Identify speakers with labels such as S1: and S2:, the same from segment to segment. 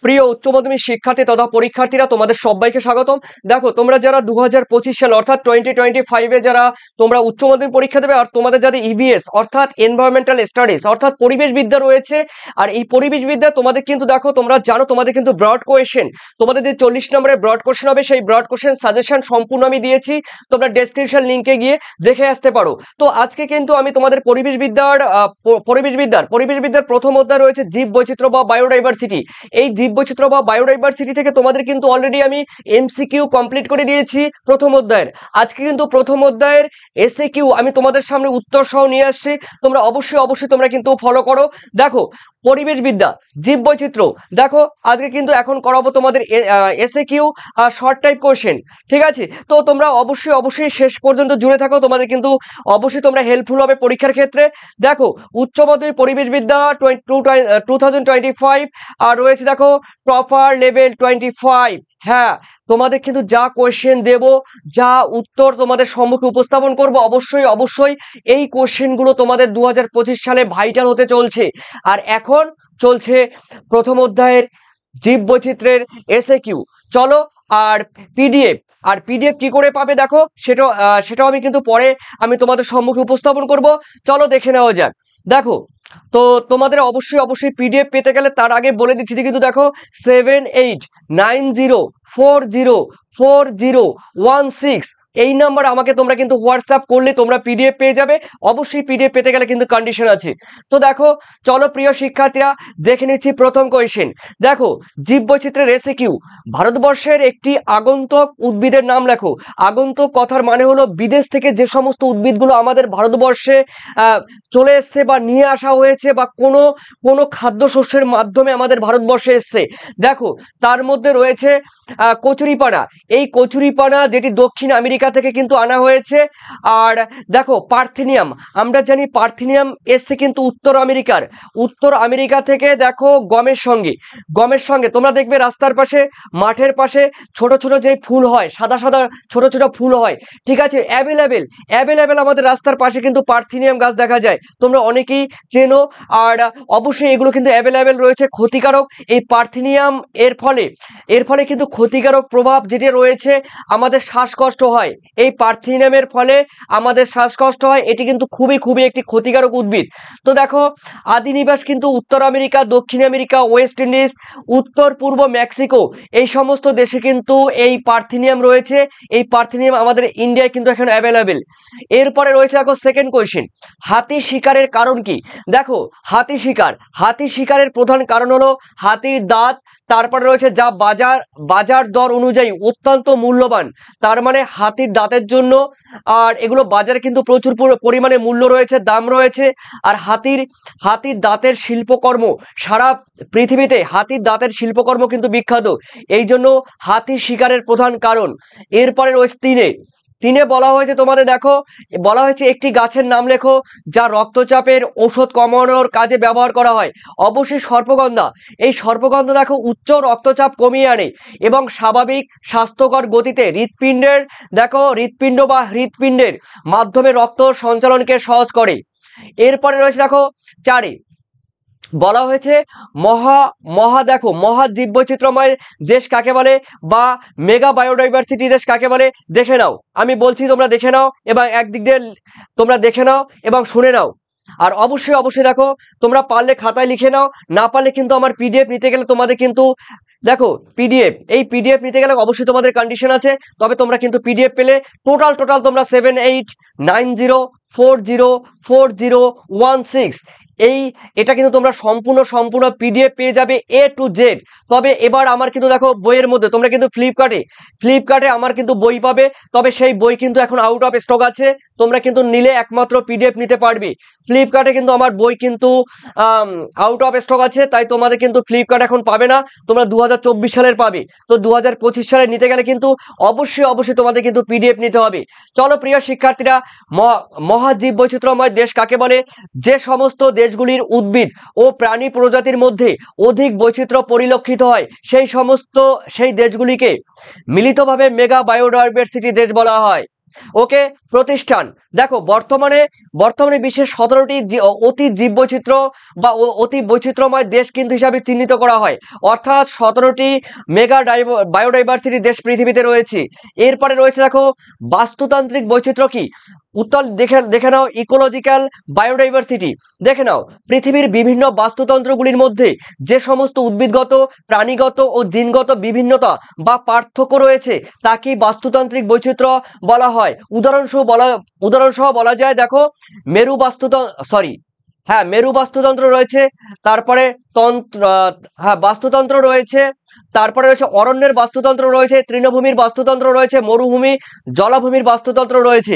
S1: প্রিয় উচ্চ মাধ্যমিক শিক্ষার্থী তথা পরীক্ষার্থীরা, তোমাদের সবাইকে স্বাগতম। দেখো, তোমরা যারা 2025 সাল অর্থাৎ 2025-এ যারা তোমরা উচ্চ মাধ্যমিক পরীক্ষা দেবে, আর তোমাদের যাদের ইবিএস অর্থাৎ এনভায়রনমেন্টাল স্টাডিজ অর্থাৎ পরিবেশ বিদ্যা রয়েছে, আর এই পরিবেশ বিদ্যা তোমাদের কিন্তু দেখো, তোমরা জানো তোমাদের কিন্তু ব্রড কোয়েশ্চেন, তোমাদের যে 40 নম্বরের ব্রড কোশ্চেন হবে, সেই ব্রড কোশ্চেন সাজেশন সম্পূর্ণ আমি দিয়েছি, তোমরা ডেসক্রিপশন লিঙ্কে গিয়ে দেখে আসতে পারো। তো আজকে কিন্তু আমি তোমাদের পরিবেশ বিদ্যার প্রথম অধ্যায় রয়েছে জীব বৈচিত্র্য বা বায়োডাইভার্সিটি। এই জীব বৈচিত্র্য বা বায়োডাইভার্সিটি থেকে তোমাদের কিন্তু অলরেডি আমি এমসিকিউ কমপ্লিট করে দিয়েছি প্রথম অধ্যায়ের। আজকে কিন্তু প্রথম অধ্যায়ের এসএকিউ আমি তোমাদের সামনে উত্তর সহ নিয়ে আসছি। তোমরা অবশ্যই তোমরা কিন্তু ফলো করো। দেখো, পরিবেশ বিদ্যা, জীব বৈচিত্র্য, দেখো আজকে কিন্তু এখন করাবো তোমাদের এসএকিউ শর্ট টাইপ কোশ্চেন, ঠিক আছে? তো তোমরা অবশ্যই শেষ পর্যন্ত জুড়ে থাকো, তোমাদের কিন্তু অবশ্যই তোমরা হেল্পফুল হবে পরীক্ষার ক্ষেত্রে। দেখো, উচ্চ মাধ্যমিক পরিবেশ বিদ্যা 2025 আর রয়েছে দেখো প্রপার লেভেল 25। হ্যাঁ, তোমাদের কিন্তু যা কোয়েশ্চেন দেব, যা উত্তর তোমাদের সম্মুখে উপস্থাপন করব, অবশ্যই এই কোয়েশ্চেনগুলো তোমাদের 2025 সালে ভাইটাল হতে চলছে। আর এখন চলছে প্রথম অধ্যায়ের জীব বৈচিত্র্যের এসএকিউ। চলো, আর পিডিএফ কি করে পাবে দেখো, সেটাও আমি কিন্তু পরে আমি তোমাদের সম্মুখে উপস্থাপন করব। চলো দেখে নেওয়া যাক। দেখো, তো তোমাদের অবশ্যই পিডিএফ পেতে গেলে তার আগে বলে দিচ্ছি কিন্তু দেখো 7890404016 এই নাম্বার আমাকে তোমরা কিন্তু হোয়াটসঅ্যাপ করলে তোমরা পিডিএফ পেয়ে যাবে। অবশ্যই পিডিএফ পেতে গেলে কিন্তু কন্ডিশন আছে। তো দেখো, চলো প্রিয় শিক্ষার্থীরা, দেখে নিচ্ছি প্রথম কোয়েশ্চেন। দেখো, জীব বৈচিত্র্যের এসএকিউ, ভারতবর্ষের একটি আগন্তুক উদ্ভিদের নাম লেখো। আগন্তুক কথার মানে হলো বিদেশ থেকে যে সমস্ত উদ্ভিদগুলো আমাদের ভারতবর্ষে চলে এসছে বা নিয়ে আসা হয়েছে, বা কোনো খাদ্যশস্যের মাধ্যমে আমাদের ভারতবর্ষে এসছে। দেখো, তার মধ্যে রয়েছে কচুরিপানা। এই কচুরিপানা যেটি দক্ষিণ আমেরিকা থেকে কিন্তু আনা হয়েছে। আর দেখো, পার্থেনিয়াম, আমরা জানি পার্থেনিয়াম এসছে কিন্তু উত্তর আমেরিকা থেকে। দেখো, গমের সঙ্গে তোমরা দেখবে রাস্তার পাশে, মাঠের পাশে ছোট যে ফুল হয়, সাদা ছোট ফুল হয়, ঠিক আছে? অ্যাভেলেবেল আমাদের রাস্তার পাশে কিন্তু পার্থেনিয়াম গাছ দেখা যায়, তোমরা অনেকেই চেনো। আর অবশ্যই এগুলো কিন্তু অ্যাভেলেবেল রয়েছে। ক্ষতিকারক এই পার্থেনিয়াম, এর ফলে কিন্তু ক্ষতিকারক প্রভাব যেটি রয়েছে, আমাদের শ্বাসকষ্ট হয়। এই পার্থেনিয়ামের ফলে আমাদের শ্বাসকষ্ট হয়। এটি কিন্তু খুবই একটি ক্ষতিকারক উদ্ভিদ। তো দেখো, আদি নিবাস কিন্তু উত্তর আমেরিকা, দক্ষিণ আমেরিকা, ওয়েস্ট ইন্ডিজ, উত্তর পূর্ব মেক্সিকো, এই সমস্ত দেশে কিন্তু এই পার্থেনিয়াম রয়েছে। এই পার্থেনিয়াম আমাদের ইন্ডিয়ায় কিন্তু এখন অ্যাভেলেবেল। এরপরে রয়েছে দেখো সেকেন্ড কোয়েশ্চেন, হাতি শিকারের কারণ কি? দেখো, হাতি শিকারের প্রধান কারণ হলো হাতির দাঁত। তারপরে রয়েছে যা বাজার দর অনুযায়ী অত্যন্ত মূল্যবান, তার মানে হাতির দাঁতের জন্য। আর এগুলো বাজারে কিন্তু প্রচুর পরিমাণে মূল্য রয়েছে, দাম রয়েছে। আর হাতির দাঁতের শিল্পকর্ম, সারা পৃথিবীতে হাতির দাঁতের শিল্পকর্ম কিন্তু বিখ্যাত, এই জন্য হাতি শিকারের প্রধান কারণ। এরপরে রয়েছে তিনে বলা হয়েছে, তোমাদের দেখো বলা হয়েছে একটি গাছের নাম লেখো যা রক্তচাপের ওষুধ কমানোর কাজে ব্যবহার করা হয়। অবশ্যই সর্পগন্ধা। এই সর্পগন্ধা দেখো উচ্চ রক্তচাপ কমিয়ে আনে এবং স্বাভাবিক স্বাস্থ্যকর গতিতে হৃৎপিণ্ডের মাধ্যমে রক্ত সঞ্চালনকে সহজ করে। এরপরে রয়েছে দেখো 4 বলা হয়েছে মহা জীববৈচিত্র্যময় দেশ কাকে বলে, বা মেগা বায়োডাইভার্সিটি দেশ কাকে বলে? দেখে নাও, আমি বলছি তোমরা দেখে নাও, এবং একদিক দিয়ে তোমরা দেখে নাও এবং শুনে নাও। আর অবশ্যই দেখো, তোমরা পারলে খাতায় লিখে নাও, না পারলে কিন্তু আমার পিডিএফ নিতে গেলে তোমাদের কিন্তু দেখো পিডিএফ নিতে গেলে অবশ্যই তোমাদের কন্ডিশন আছে। তবে তোমরা কিন্তু পিডিএফ পেলে টোটাল তোমরা 7890404016 এটা কিন্তু তোমরা সম্পূর্ণ পিডিএফ পেয়ে যাবে A to Z। তবে এবার আমার কিন্তু দেখো বইয়ের মধ্যে তোমরা কিন্তু ফ্লিপকার্টে আমার কিন্তু বই পাবে, তবে সেই বই কিন্তু এখন আউট অফ স্টক আছে। তোমরা কিন্তু নিলে একমাত্র পিডিএফ নিতে পারবে। ফ্লিপকার্টে কিন্তু আমার বই কিন্তু আউট অফ স্টক আছে, তাই তোমাদের কিন্তু ফ্লিপকার্ট এখন পাবে না, তোমরা 2024 সালের পাবে। তো 2025 সালে নিতে গেলে কিন্তু অবশ্যই তোমাদের কিন্তু পিডিএফ নিতে হবে। চলো প্রিয় শিক্ষার্থীরা, মহাজীব বৈচিত্র্যময় দেশ কাকে বলে? যে সমস্ত দেশগুলির উদ্ভিদ ও প্রাণী প্রজাতির মধ্যে অধিক বৈচিত্র্য পরিলক্ষিত হয়, সেই দেশগুলিকে মিলিতভাবে মেগা বায়োডাইভার্সিটি দেশ বলা হয়। ওকে, প্রতিষ্ঠান। দেখো বর্তমানে বর্তমানে বিশ্বের 17টি অতি জীববৈচিত্র্য বা অতি বৈচিত্র্যময় দেশ কিন্তু হিসাবে চিহ্নিত করা হয়, অর্থাৎ 17টি মেগা বায়োডাইভার্সিটি দেশ পৃথিবীতে রয়েছে। এরপরে রয়েছে দেখো বাস্তুতান্ত্রিক বৈচিত্র্য কি, উত্তর দেখে দেখে নাও ইকোলজিক্যাল বায়োডাইভার্সিটি। দেখে নাও পৃথিবীর বিভিন্ন বাস্তুতন্ত্রগুলির মধ্যে যে সমস্ত উদ্ভিদগত, প্রাণীগত ও জিনগত বিভিন্নতা বা পার্থক্য রয়েছে তাকে বাস্তুতান্ত্রিক বৈচিত্র্য বলা হয়। উদাহরণসহ বলা যায়, দেখো মেরু মেরু বাস্তুতন্ত্র রয়েছে, তারপরে বাস্তুতন্ত্র রয়েছে, তারপরে রয়েছে অরণ্যের বাস্তুতন্ত্র রয়েছে, তৃণভূমির বাস্তুতন্ত্র রয়েছে, মরুভূমি জলাভূমির বাস্তুতন্ত্র রয়েছে।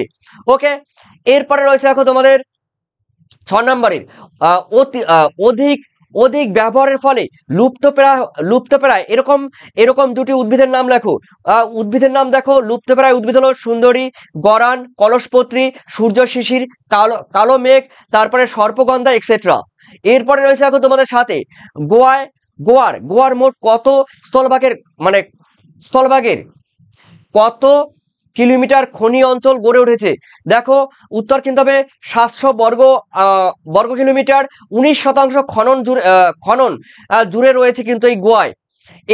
S1: ওকে, এরপরে রয়েছে দেখো তোমাদের 6 নম্বরের অধিক অধিক ব্যবহারের ফলে লুপ্তপ্রায় এরকম এরকম দুটি উদ্ভিদের নাম লেখো। উদ্ভিদের নাম দেখো, লুপ্তপ্রায় উদ্ভিদ হলো সুন্দরী, গরান, কলসপত্রী, সূর্য শিশির, কালো মেঘ, তারপরে সর্পগন্ধা এক্সেট্রা। এরপরে রয়েছে দেখো তোমাদের সাথে গোয়ার মোট কত স্থলভাগের কত কিলোমিটার খনি অঞ্চল গড়ে উঠেছে? দেখো উত্তর কিন্তু হবে 700 বর্গ কিলোমিটার, 19% খনন জুড়ে রয়েছে কিন্তু এই গোয়ায়।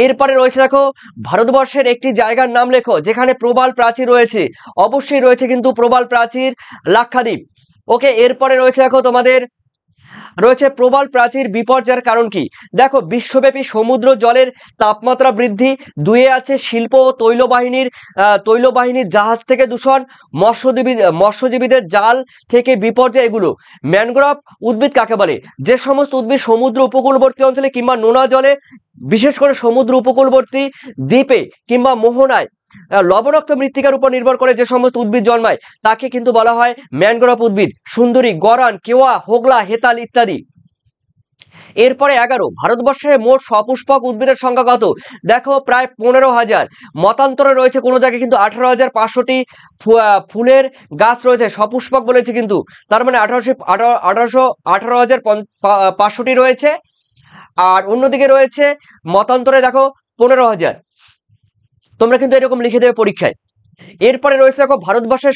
S1: এরপরে রয়েছে দেখো ভারতবর্ষের একটি জায়গার নাম লেখো যেখানে প্রবাল প্রাচীর রয়েছে। অবশ্যই রয়েছে কিন্তু প্রবাল প্রাচীর, লাক্ষাদ্বীপ। ওকে, এরপরে রয়েছে দেখো তোমাদের রয়েছে প্রবাল প্রাচীর বিপর্যয়ের কারণ কি। দেখো বিশ্বব্যাপী সমুদ্র জলের তাপমাত্রা বৃদ্ধি, দুয়ে আছে শিল্প ও তৈলবাহিনীর জাহাজ থেকে দূষণ, মৎস্যজীবীদের জাল থেকে বিপর্যয়। এগুলো ম্যানগ্রোভ উদ্ভিদ কাকে বলে? যে সমস্ত উদ্ভিদ সমুদ্র উপকূলবর্তী অঞ্চলে কিংবা নোনা জলে, বিশেষ করে সমুদ্র উপকূলবর্তী দ্বীপে কিংবা মোহনায় লবণাক্ত মৃত্তিকার উপর নির্ভর করে যে সমস্ত উদ্ভিদ জন্মায় তাকে কিন্তু বলা হয় ম্যানগ্রোভ উদ্ভিদ। সুন্দরী, গরান, কেওয়া, হোগলা, হেতাল ইত্যাদি। এরপরে 11, ভারতবর্ষের মোট সপুষ্পক উদ্ভিদের সংখ্যা কত? দেখো প্রায় 15,000। মতান্তরে রয়েছে কোনো জায়গায় কিন্তু 18,500টি ফুলের গাছ রয়েছে, সপুষ্পক বলেছে কিন্তু, তার মানে 18,500টি রয়েছে। আর অন্যদিকে রয়েছে মতান্তরে দেখো 15,000। তোমরা কিন্তু এরকম লিখে দেবে পরীক্ষায়। এরপরে রয়েছে দেখো ভারতবর্ষের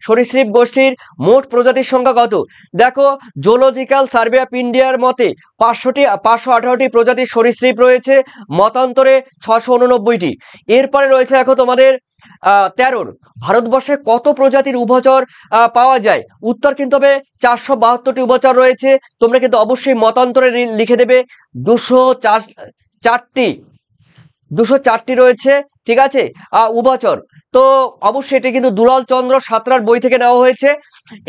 S1: সরীসৃপ গোষ্ঠীর মোট প্রজাতির সংখ্যা কত? দেখো জুলজিক্যাল সার্ভে অফ ইন্ডিয়ার মতে 518টি প্রজাতির সরীসৃপ রয়েছে, মতান্তরে 689টি। এরপরে রয়েছে দেখো তোমাদের 13, ভারতবর্ষে কত প্রজাতির উভচর পাওয়া যায়? উত্তর কিন্তু হবে 472টি উভচর রয়েছে। তোমরা কিন্তু অবশ্যই মতান্তরে লিখে দেবে 204টি রয়েছে, ঠিক আছে, উভচর। তো অবশ্যই এটি কিন্তু দুলাল চন্দ্র সাঁতরার বই থেকে নেওয়া হয়েছে।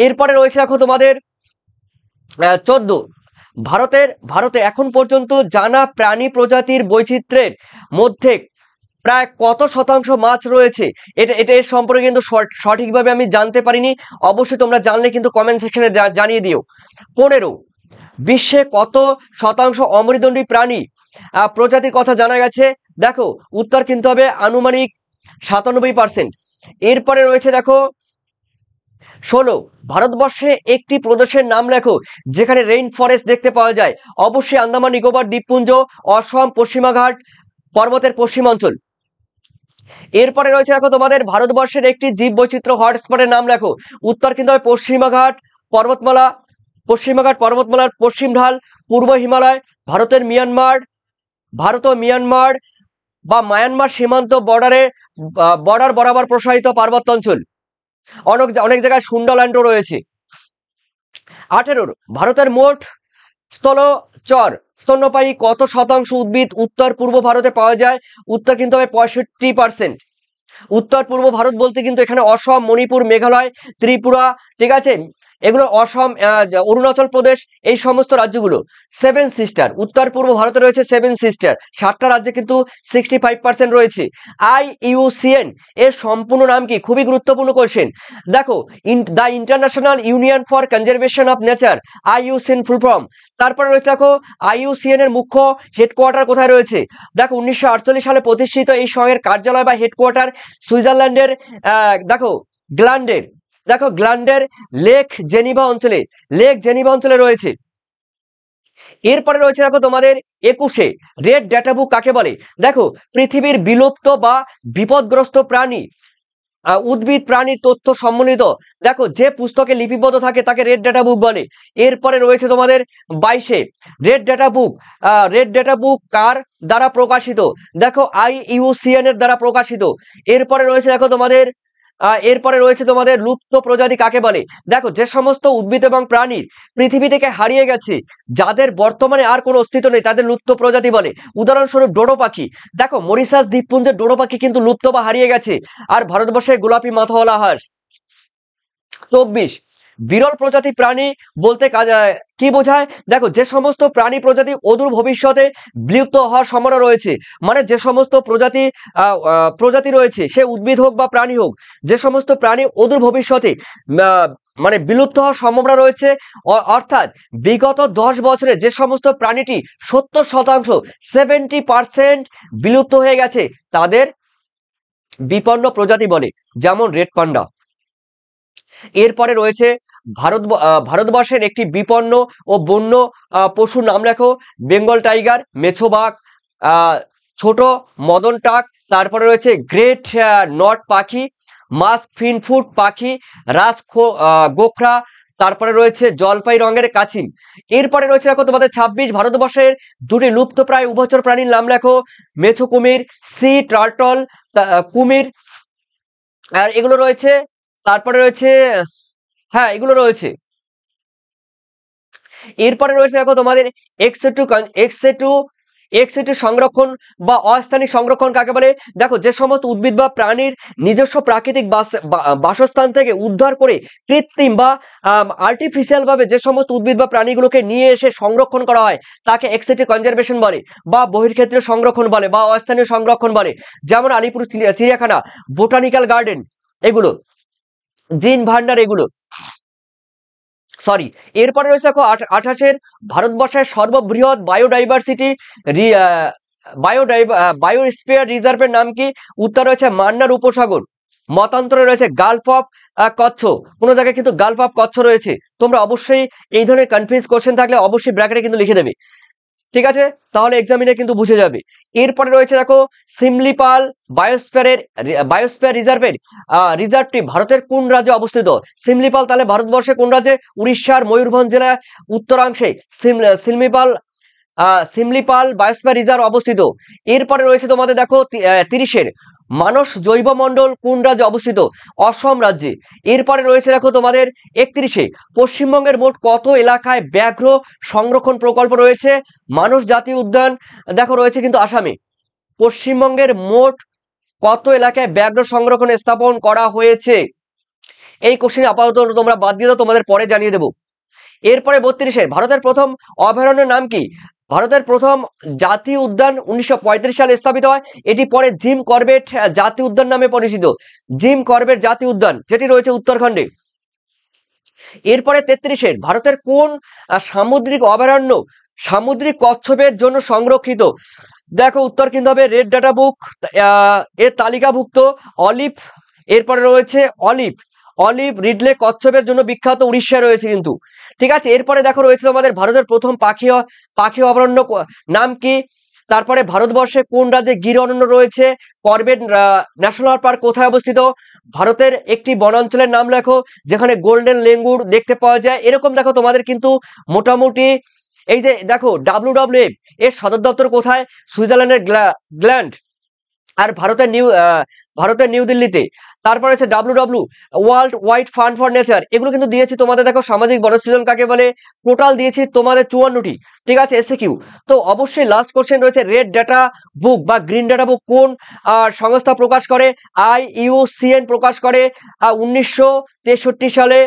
S1: এরপরে রয়েছে দেখো তোমাদের 14, ভারতে এখন পর্যন্ত জানা প্রাণী প্রজাতির বৈচিত্র্যের মধ্যে প্রায় কত শতাংশ মাছ রয়েছে? এটা এর সম্পর্কে কিন্তু সঠিকভাবে আমি জানতে পারিনি, অবশ্যই তোমরা জানলে কিন্তু কমেন্ট সেকশনে জানিয়ে দিও। 15, বিশ্বে কত শতাংশ অমেরুদণ্ডী প্রাণী প্রজাতির কথা জানা গেছে? দেখো উত্তর কিন্তু হবে আনুমানিক 97%। এরপরে রয়েছে দেখো 16, ভারতবর্ষে একটি প্রদেশের নাম লেখো যেখানে রেইন ফরেস্ট দেখতে পাওয়া যায়। অবশ্যই আন্দামান নিকোবর দ্বীপপুঞ্জ, অসম, পশ্চিমঘাট পর্বতের পশ্চিমাঞ্চল। এরপরে রয়েছে দেখো তোমাদের ভারতবর্ষের একটি জীববৈচিত্র্য হটস্পটের নাম লেখো। উত্তর কিন্তু হবে পশ্চিমঘাট পর্বতমালার পশ্চিম ঢাল, পূর্ব হিমালয়, ভারত ও মিয়ানমার বা মায়ানমার সীমান্ত বর্ডার বরাবর প্রসারিত পার্বত্য অঞ্চল। অনেক জায়গায় সুন্ডাল্যান্ডও রয়েছে। 18, ভারতের মোট স্তন্যপায়ী কত শতাংশ উদ্ভিদ উত্তর পূর্ব ভারতে পাওয়া যায়? উত্তর কিন্তু হবে 65%। উত্তর পূর্ব ভারত বলতে কিন্তু এখানে অসম, মণিপুর, মেঘালয়, ত্রিপুরা, ঠিক আছে, এগুলো অসম, অরুণাচল প্রদেশ, এই সমস্ত রাজ্যগুলো। 7 সিস্টার, উত্তর পূর্ব ভারতে রয়েছে 7 সিস্টার, 7টা রাজ্যে কিন্তু 65% রয়েছে। IUCN এর সম্পূর্ণ নাম কি? খুবই গুরুত্বপূর্ণ কোশ্চেন। দেখো the international union for conservation of nature, IUCN full form. তারপরে রয়েছে দেখো IUCN এর মুখ্য হেডকোয়ার্টার কোথায় রয়েছে? দেখো 1948 সালে প্রতিষ্ঠিত এই সংঘের কার্যালয় বা হেডকোয়ার্টার সুইজারল্যান্ডের গ্ল্যান্ডের লেক জেনিভা অঞ্চলে রয়েছে। এরপরে রয়েছে দেখো তোমাদের 21, রেড ডেটা বুক কাকে বলে? দেখো পৃথিবীর বিলুপ্ত বা বিপদগ্রস্ত প্রাণী উদ্ভিদ প্রাণীর তথ্য সম্বলিত দেখো যে পুস্তকে লিপিবদ্ধ থাকে তাকে রেড ডেটা বুক বলে। এরপরে রয়েছে তোমাদের 22-এ red data book. Red data book কার দ্বারা প্রকাশিত? দেখো IUCN এর দ্বারা প্রকাশিত। এরপরে রয়েছে দেখো তোমাদের লুপ্ত প্রজাতি কাকে বলে? দেখো যে সমস্ত উদ্ভিদ এবং প্রাণীর পৃথিবী থেকে হারিয়ে গেছে, যাদের বর্তমানে আর কোনো অস্তিত্ব নেই, তাদের লুপ্ত প্রজাতি বলে। উদাহরণস্বরূপ ডোডো পাখি। দেখো মরিশাস দ্বীপপুঞ্জের ডোডো পাখি কিন্তু লুপ্ত বা হারিয়ে গেছে। আর ভারতবর্ষে গোলাপি মাথাওয়ালা হাঁস। 24 বিরল প্রজাতি প্রাণী বলতে কি বোঝায়? দেখো যে সমস্ত প্রাণী প্রজাতি অদূর ভবিষ্যতে বিলুপ্ত হওয়ার সম্ভাবনা রয়েছে, মানে যে সমস্ত প্রজাতি রয়েছে, সে উদ্ভিদ হোক বা প্রাণী হোক, যে সমস্ত প্রাণী অদূর ভবিষ্যতে মানে বিলুপ্ত হওয়ার সম্ভাবনা রয়েছে, অর্থাৎ বিগত 10 বছরে যে সমস্ত প্রাণীটি 70% 70% বিলুপ্ত হয়ে গেছে, তাদের বিপন্ন প্রজাতি বলে, যেমন রেড পান্ডা। এরপরে রয়েছে ভারতবর্ষের একটি বিপন্ন ও বন্য পশুর নাম লেখো। বেঙ্গল টাইগার, মেছো বাঘ, ছোট মদন টাক, তারপরে রয়েছে গ্রেট নট পাখি, মাস্ক ফিনফুট পাখি, গোখরা, তারপরে রয়েছে জলপাই রঙের কাছিম। এরপরে রয়েছে দেখো তোমাদের 26 ভারতবর্ষের দুটি লুপ্তপ্রায় উভচর প্রাণীর নাম লেখো। মেছো কুমির, সি টার্টল কুমির, আর এগুলো রয়েছে। তারপরে রয়েছে এগুলো রয়েছে। এরপরে রয়েছে দেখো তোমাদের এক্সেটু সংরক্ষণ বা অস্থানিক সংরক্ষণ কাকে বলে? দেখো যে সমস্ত উদ্ভিদ বা প্রাণীর নিজস্ব প্রাকৃতিক বাসস্থান থেকে উদ্ধার করে কৃত্রিম বা আর্টিফিশিয়াল ভাবে যে সমস্ত উদ্ভিদ বা প্রাণীগুলোকে নিয়ে এসে সংরক্ষণ করা হয়, তাকে এক্সেটু কনজারভেশন বলে, বা বহির্ক্ষেত্রীয় সংরক্ষণ বলে, বা অস্থানীয় সংরক্ষণ বলে, যেমন আলিপুর চিড়িয়াখানা, বোটানিক্যাল গার্ডেন, এগুলো জিন ভান্ডার, এগুলো সরি। এরপরে রয়েছে দেখো 28-এর ভারতবর্ষের সর্ববৃহৎ বায়োস্ফিয়ার রিজার্ভের নাম কি? উত্তর রয়েছে মান্নার উপসাগর। মতান্তরে রয়েছে গালফ অফ কচ্ছ। কোনো জায়গায় কিন্তু গালফ অফ কচ্ছ রয়েছে। তোমরা অবশ্যই এই ধরনের কনফিউজ কোশ্চেন থাকলে অবশ্যই ব্র্যাকেটে কিন্তু লিখে দেবে, ঠিক আছে? তাহলে এক্সামিনে কিন্তু বুঝে যাবে। এরপরে রয়েছে দেখো সিমলিপাল বায়োস্ফিয়ার রিজার্ভটি ভারতের কোন রাজ্যে অবস্থিত? সিমলিপাল তাহলে ভারতবর্ষে কোন রাজ্যে? উড়িষ্যার ময়ূরভঞ্জ জেলার উত্তরাংশে সিমলিপাল বায়োস্ফিয়ার রিজার্ভ অবস্থিত। এরপরে রয়েছে তোমাদের দেখো 30-এর মানস জৈবমণ্ডল কোন রাজ্যে অবস্থিত? অসম রাজ্যে। এরপরে রয়েছে দেখো তোমাদের 31-এ পশ্চিমবঙ্গের মোট কত এলাকায় ব্যাঘ্র সংরক্ষণ প্রকল্প রয়েছে? মানস জাতীয় উদ্যান দেখো রয়েছে কিন্তু আসামে। পশ্চিমবঙ্গের মোট কত এলাকায় ব্যাঘ্র সংরক্ষণ স্থাপন করা হয়েছে? এই কোশ্চেন আপাতত তোমরা বাদ দিয়ে দাও, তোমাদের পরে জানিয়ে দেবো। এরপরে 32-এর ভারতের প্রথম অভয়ারণ্যের নাম কি? ভারতের প্রথম জাতীয় উদ্যান 1935 সালে স্থাপিত হয়। এটি পরে জিম করবেট জাতীয় উদ্যান নামে পরিচিত। জিম করবেট জাতীয় উদ্যান, যেটি রয়েছে উত্তরাখণ্ডে। এরপরে 33-এর ভারতের কোন সামুদ্রিক অভয়ারণ্য সামুদ্রিক কচ্ছপের জন্য সংরক্ষিত? দেখো উত্তর কিন্তু হবে রেড ডাটা বুক এর তালিকাভুক্ত অলিভ। এরপরে রয়েছে অলিভ রিডলে কচ্ছপের জন্য বিখ্যাত, উড়িষ্যায় রয়েছে কিন্তু, ঠিক আছে? এরপরে দেখো রয়েছে আমাদের ভারতের প্রথম পাখি অভয়ারণ্য নাম কি? তারপরে ভারতবর্ষে কোন রাজ্যে গির অরণ্য রয়েছে? করবেট ন্যাশনাল পার্ক কোথায় অবস্থিত? ভারতের একটি বনাঞ্চলের নাম লেখো যেখানে গোল্ডেন লেঙ্গুর দেখতে পাওয়া যায়। এরকম দেখো তোমাদের কিন্তু মোটামুটি এই যে দেখো WWF এর সদর দপ্তর কোথায়? সুইজারল্যান্ডের গ্ল্যান্ড। আর ভারতের নিউ দিল্লিতে। তারপরে হচ্ছে WW world wide fund for nature, এগুলো কিন্তু দিয়েছি তোমাদের। দেখো সামাজিক বনসৃজন কাকে বলে? টোটাল দিয়েছি তোমাদের 54টি, ঠিক আছে? SAQ। তো অবশ্যই লাস্ট কোশ্চেন রয়েছে রেড ডাটা বুক বা গ্রিন ডাটা বুক কোন সংস্থা প্রকাশ করে? IUCN প্রকাশ করে 1963 সালে,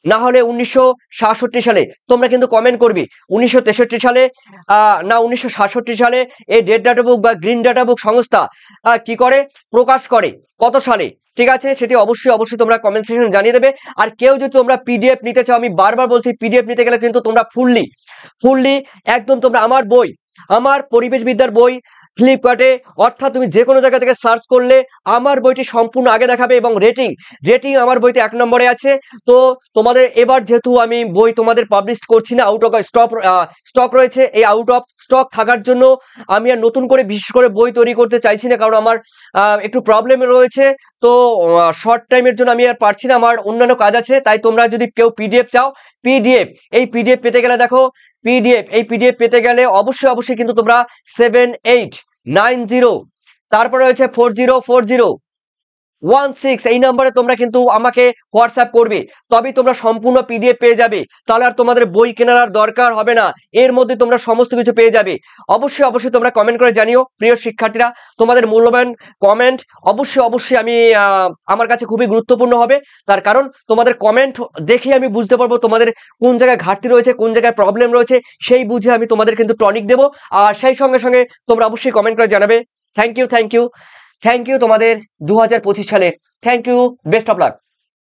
S1: না হলে 1967 সালে। তোমরা কিন্তু কমেন্ট করবি 1963 সালে না 1967 সালে এই রেড ডাটা বুক বা গ্রিন ডাটা বুক সংস্থা কি করে প্রকাশ করে, কত সালে, ঠিক আছে? সেটি অবশ্যই তোমরা কমেন্ট সেকশনে জানিয়ে দেবে। আর কেউ যদি তোমরা PDF নিতে চাও, আমি বারবার বলছি PDF নিতে গেলে কিন্তু তোমরা ফুললি একদম তোমরা আমার পরিবেশবিদ্যার বই, ফ্লিপকার্টে, অর্থাৎ তুমি যে কোনো জায়গা থেকে সার্চ করলে আমার বইটি সম্পূর্ণ আগে দেখাবে এবং রেটিং রেটিং আমার বইতে 1 নম্বরে আছে। তো তোমাদের এবার যেহেতু আমি বই তোমাদের পাবলিশ করছি না, আউট অফ স্টক রয়েছে, এই আউট অফ স্টক থাকার জন্য আমি আর নতুন করে বিশেষ করে বই তৈরি করতে চাইছি না, কারণ আমার একটু প্রবলেম রয়েছে। তো শর্ট টাইমের জন্য আমি আর পারছি না, আমার অন্যান্য কাজ আছে। তাই তোমরা যদি কেউ পিডিএফ চাও, পিডিএফ এই পিডিএফ পেতে গেলে দেখো, পিডিএফ পেতে গেলে অবশ্যই কিন্তু তোমরা 7890, তারপরে রয়েছে 404016 এই নম্বরে তোমরা কিন্তু আমাকে হোয়াটসঅ্যাপ করবে, তবেই তোমরা সম্পূর্ণ পিডিএফ পেয়ে যাবে। তাহলে আর তোমাদের বই কেনার আর দরকার হবে না, এর মধ্যে তোমরা সমস্ত কিছু পেয়ে যাবে। অবশ্যই তোমরা কমেন্ট করে জানিও প্রিয় শিক্ষার্থীরা, তোমাদের মূল্যবান কমেন্ট অবশ্যই আমি আমার কাছে খুবই গুরুত্বপূর্ণ হবে। তার কারণ তোমাদের কমেন্ট দেখে আমি বুঝতে পারবো তোমাদের কোন জায়গায় ঘাটতি রয়েছে, কোন জায়গায় প্রবলেম রয়েছে, সেই বুঝে আমি তোমাদের কিন্তু টনিক দেবো। আর সেই সঙ্গে তোমরা অবশ্যই কমেন্ট করে জানাবে। থ্যাংক ইউ তোমাদের 2025 সালে। Thank you, best of lakh.